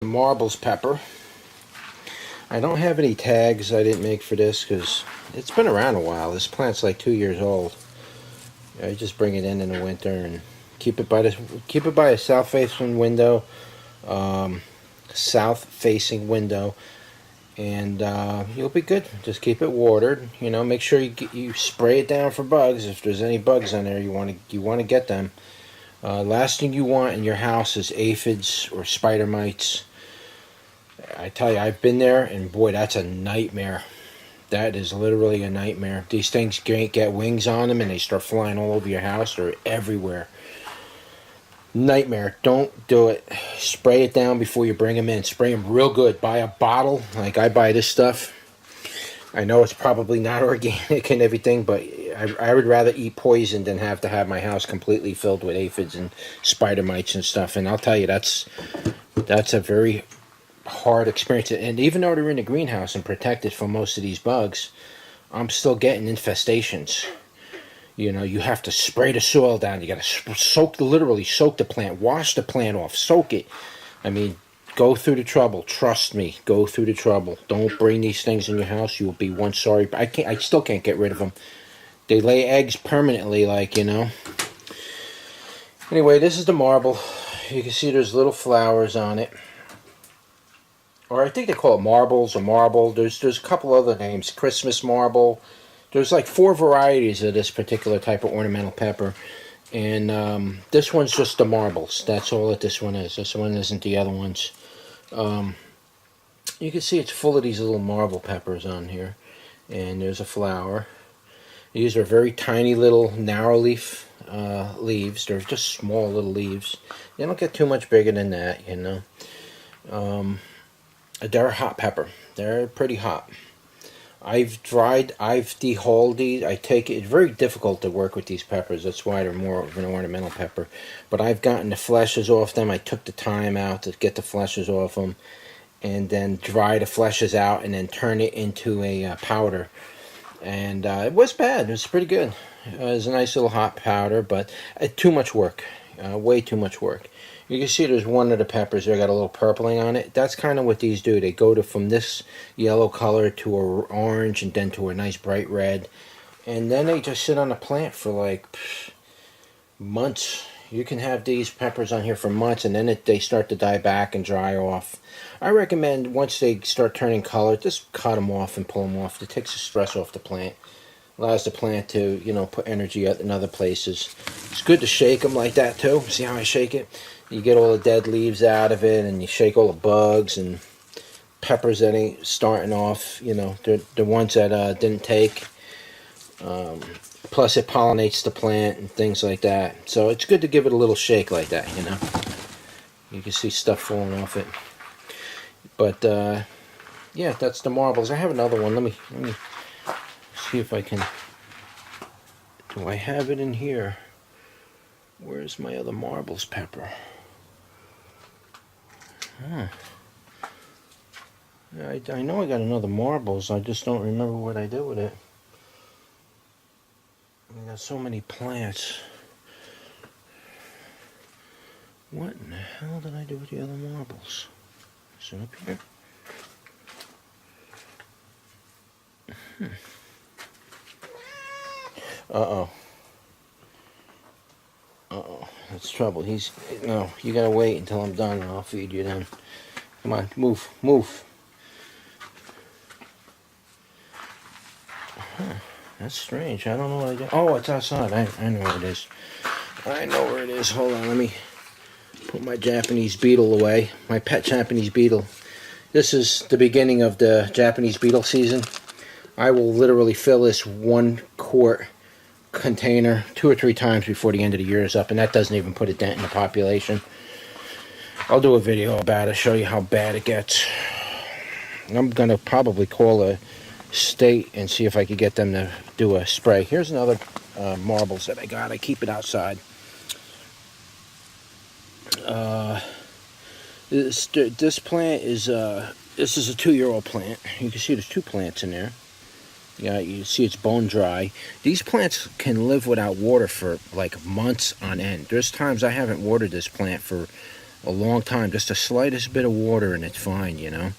marbles pepper. I don't have any tags I didn't make for this because it's been around a while. This plant's like 2 years old. I just bring it in the winter and keep it by a south-facing window, and you'll be good. Just keep it watered. You know, make sure you spray it down for bugs. If there's any bugs on there, you want to get them. Last thing you want in your house is aphids or spider mites. I tell you, I've been there, and boy, that's a nightmare. That is literally a nightmare. These things get wings on them, and they start flying all over your house or everywhere. Nightmare. Don't do it. Spray it down before you bring them in. Spray them real good. Buy a bottle. Like I buy this stuff. I know it's probably not organic and everything, but I would rather eat poison than have to have my house completely filled with aphids and spider mites and stuff. And I'll tell you, that's a very hard experience. And even though they're in the greenhouse and protected from most of these bugs, I'm still getting infestations. You know, you have to spray the soil down. You got to literally soak the plant, wash the plant off, soak it. I mean, go through the trouble. Trust me, go through the trouble. Don't bring these things in your house. You will be one sorry. I still can't get rid of them. They lay eggs permanently, like, you know. Anyway, this is the marble. You can see there's little flowers on it. Or I think they call it marbles or marble. There's a couple other names. Christmas marble. There's like 4 varieties of this particular type of ornamental pepper. And this one's just the marbles. That's all that this one is. This one isn't the other ones. You can see it's full of these little marble peppers on here. And there's a flower. These are very tiny little narrow leaf leaves. They're just small little leaves. They don't get too much bigger than that, you know. They're hot pepper. They're pretty hot. I've dehulled these. It's very difficult to work with these peppers. That's why they're more of an ornamental pepper. But I've gotten the fleshes off them. I took the time out to get the fleshes off them, and then dry the fleshes out, and then turn it into a powder. And it was bad. It was pretty good. It was a nice little hot powder, but too much work. Way too much work. You can see there's one of the peppers there got a little purpling on it. That's kind of what these do. They go from this yellow color to a orange and then to a nice bright red. And then they just sit on the plant for like months. You can have these peppers on here for months, and then they start to die back and dry off. I recommend once they start turning color, just cut them off and pull them off. It takes the stress off the plant. Allows the plant to, you know, put energy out in other places. It's good to shake them like that too. See how I shake it? You get all the dead leaves out of it, and you shake all the bugs and peppers that ain't starting off. You know, the ones that didn't take. Plus, it pollinates the plant and things like that. So it's good to give it a little shake like that. You know, you can see stuff falling off it. But yeah, that's the marbles. I have another one. Let me see if I can. Do I have it in here? Where's my other marbles pepper? Huh. I know I got another marbles. I just don't remember what I did with it. I got so many plants. What in the hell did I do with the other marbles? Is it up here? Uh-oh. Uh-oh. That's trouble. No, you gotta wait until I'm done and I'll feed you then. Come on, move. Huh. That's strange. I don't know what I did. Oh, it's outside. I know where it is. Hold on, let me put my Japanese beetle away. My pet Japanese beetle. This is the beginning of the Japanese beetle season. I will literally fill this 1 quart container 2 or 3 times before the end of the year is up, and that doesn't even put a dent in the population. I'll do a video about it, show you how bad it gets. I'm going to probably call a state and see if I could get them to do a spray. Here's another marbles that I got. I keep it outside. This plant is this is a 2-year-old plant. You can see there's 2 plants in there. Yeah, you see it's bone dry. These plants can live without water for like months on end. There's times I haven't watered this plant for a long time. Just the slightest bit of water and it's fine, you know.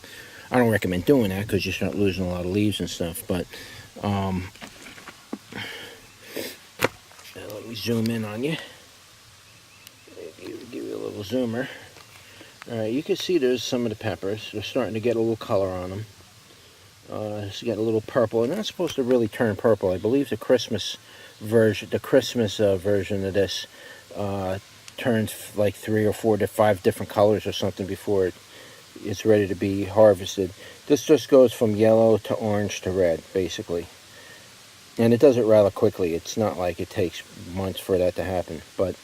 I don't recommend doing that because you start losing a lot of leaves and stuff, but let me zoom in on you. Give you a little zoomer. Alright, you can see there's some of the peppers. They're starting to get a little color on them. It's got a little purple. They're not supposed to really turn purple. I believe the Christmas version of this turns like 3 or 4 to 5 different colors or something before it's ready to be harvested. This just goes from yellow to orange to red, basically. And it does it rather quickly. It's not like it takes months for that to happen. But